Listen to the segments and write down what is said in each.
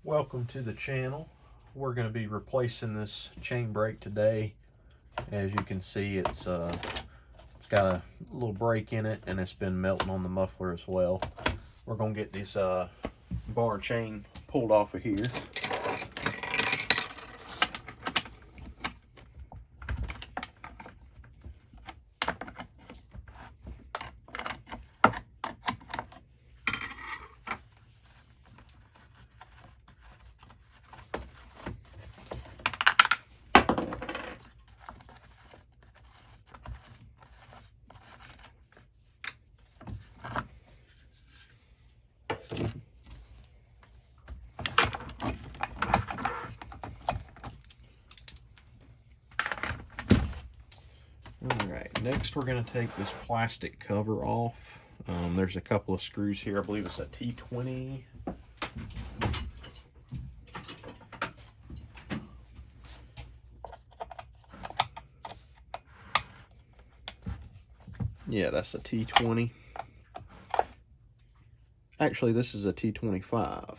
Welcome to the channel. We're going to be replacing this chain brake today. As you can see, it's got a little break in it, and it's been melting on the muffler as well. We're going to get this bar chain pulled off of here. Alright, next we're going to take this plastic cover off. There's a couple of screws here. I believe it's a T20. Yeah, that's a T20. Actually, this is a T25.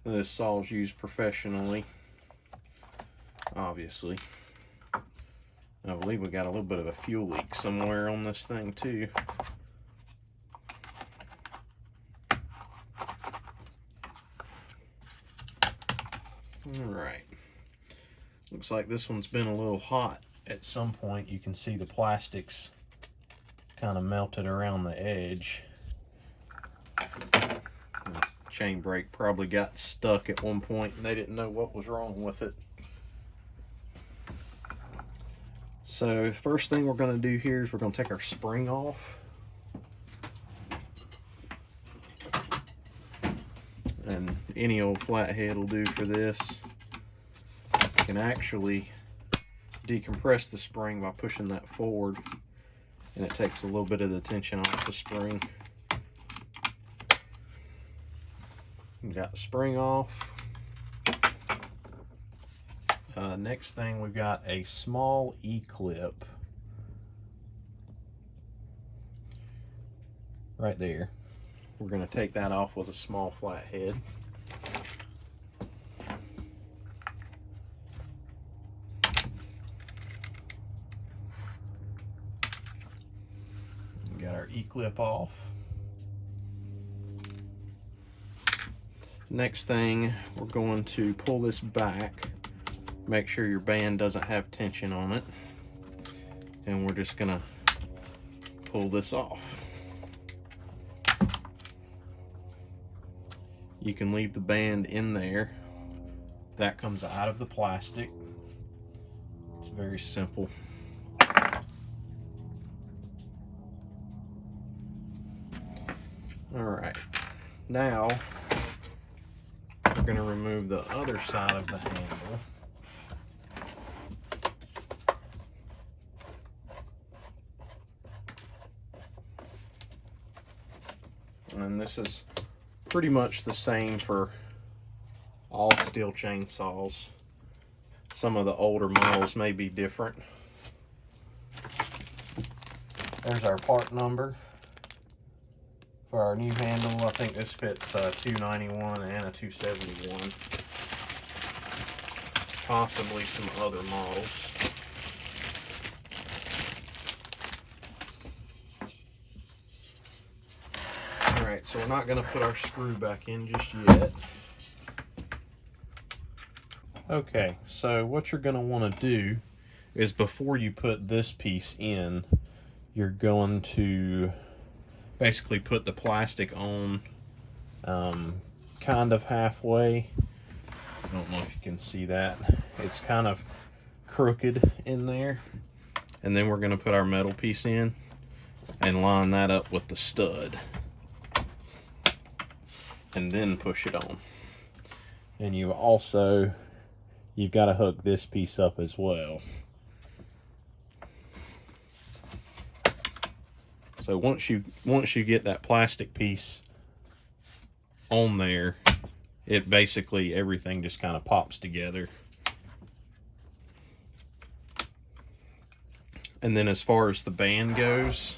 This saw is used professionally, obviously. I believe we got a little bit of a fuel leak somewhere on this thing too. Alright. Looks like this one's been a little hot at some point. You can see the plastics kind of melted around the edge. Chain brake probably got stuck at one point and they didn't know what was wrong with it. So the first thing we're going to do here is we're going to take our spring off. And any old flathead will do for this. You can actually decompress the spring by pushing that forward, and it takes a little bit of the tension off the spring. Got the spring off. Next thing, we've got a small E-clip right there. We're going to take that off with a small flathead. Got our E-clip off. Next thing, we're going to pull this back, make sure your band doesn't have tension on it, and we're just going to pull this off. You can leave the band in there. That comes out of the plastic. It's very simple. Alright, now we're going to remove the other side of the handle. And this is pretty much the same for all Stihl chainsaws. Some of the older models may be different. There's our part number for our new handle. I think this fits a 291 and a 271. Possibly some other models. Alright, so we're not going to put our screw back in just yet. Okay, so what you're going to want to do is before you put this piece in, you're going to basically put the plastic on kind of halfway. I don't know if you can see that. It's kind of crooked in there. And then we're going to put our metal piece in and line that up with the stud. And then push it on. And you've got to hook this piece up as well. So once you get that plastic piece on there, it basically, everything just kind of pops together. And then as far as the band goes,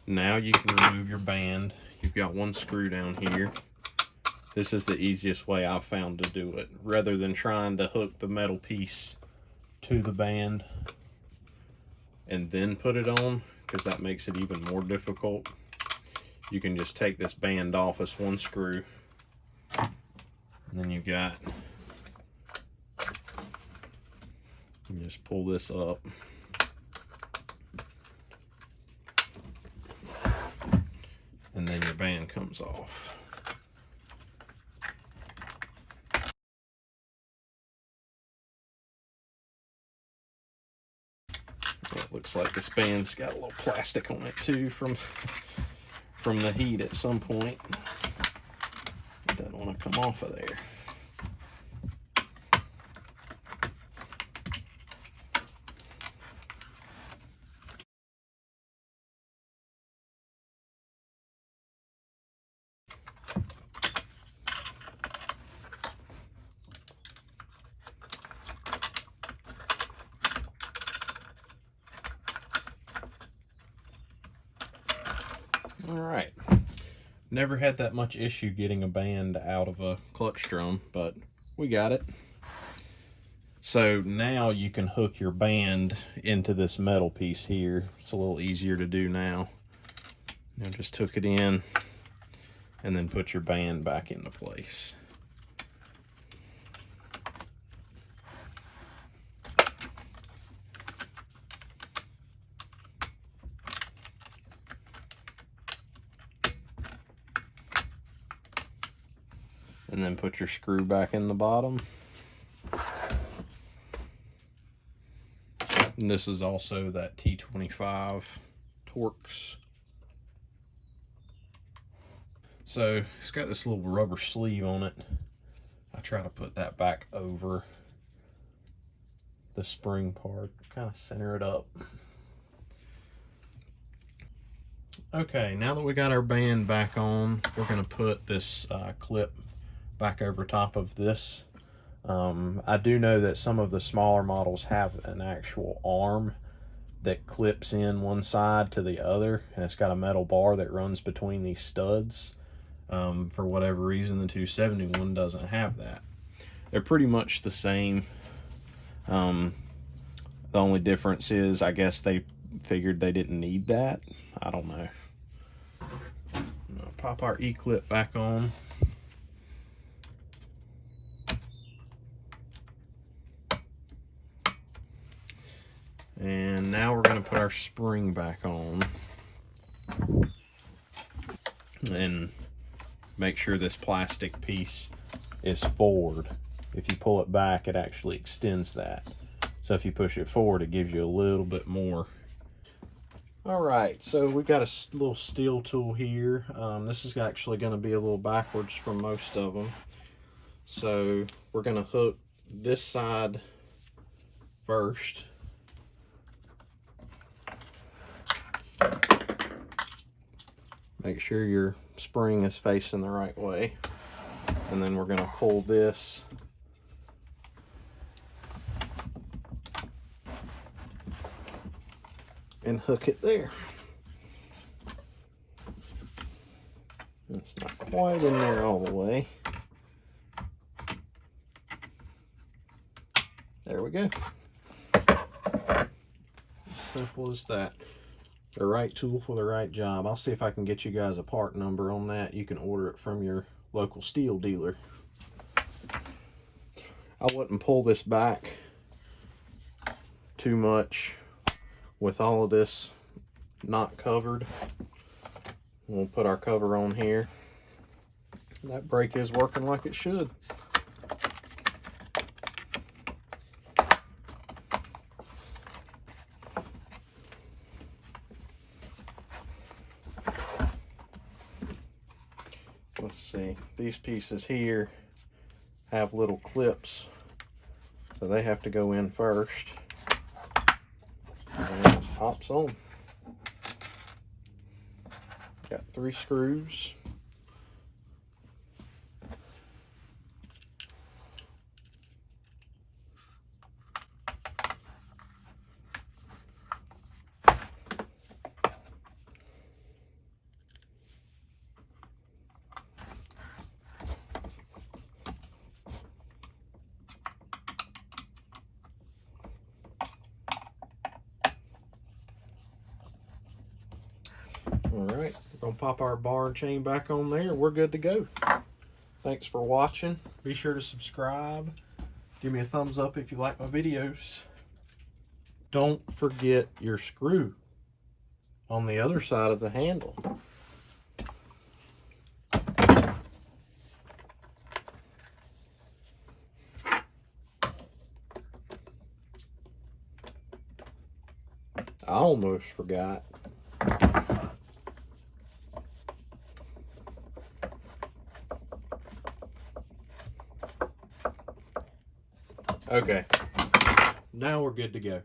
now you can remove your band. You've got one screw down here. This is the easiest way I've found to do it, rather than trying to hook the metal piece to the band and then put it on, because that makes it even more difficult. You can just take this band off as one screw, and then you just pull this up, and then your band comes off. It looks like this band's got a little plastic on it too from the heat at some point. It doesn't want to come off of there. All right. Never had that much issue getting a band out of a clutch drum, but we got it. So now you can hook your band into this metal piece here. It's a little easier to do now. You know, just hook it in and then put your band back into place. And then put your screw back in the bottom. And this is also that T25 Torx. So it's got this little rubber sleeve on it. I try to put that back over the spring part, kind of center it up. Okay, now that we got our band back on, we're going to put this clip back over top of this. I do know that some of the smaller models have an actual arm that clips in one side to the other, and it's got a metal bar that runs between these studs. For whatever reason, the 271 doesn't have that. They're pretty much the same. The only difference is, I guess they figured they didn't need that. I don't know. I'm gonna pop our E-clip back on. And now we're going to put our spring back on and make sure this plastic piece is forward. If you pull it back, it actually extends that. So if you push it forward, it gives you a little bit more. All right, so we've got a little Stihl tool here. This is actually going to be a little backwards from most of them. So we're going to hook this side first. Make sure your spring is facing the right way. And then we're going to pull this and hook it there. It's not quite in there all the way. There we go. Simple as that. The right tool for the right job. I'll see if I can get you guys a part number on that. You can order it from your local Stihl dealer. I wouldn't pull this back too much with all of this not covered. We'll put our cover on here. That brake is working like it should. Let's see, these pieces here have little clips, so they have to go in first. And it just pops on. Got 3 screws. All right, we're gonna pop our bar and chain back on there. We're good to go. Thanks for watching. Be sure to subscribe. Give me a thumbs up if you like my videos. Don't forget your screw on the other side of the handle. I almost forgot. Okay, now we're good to go.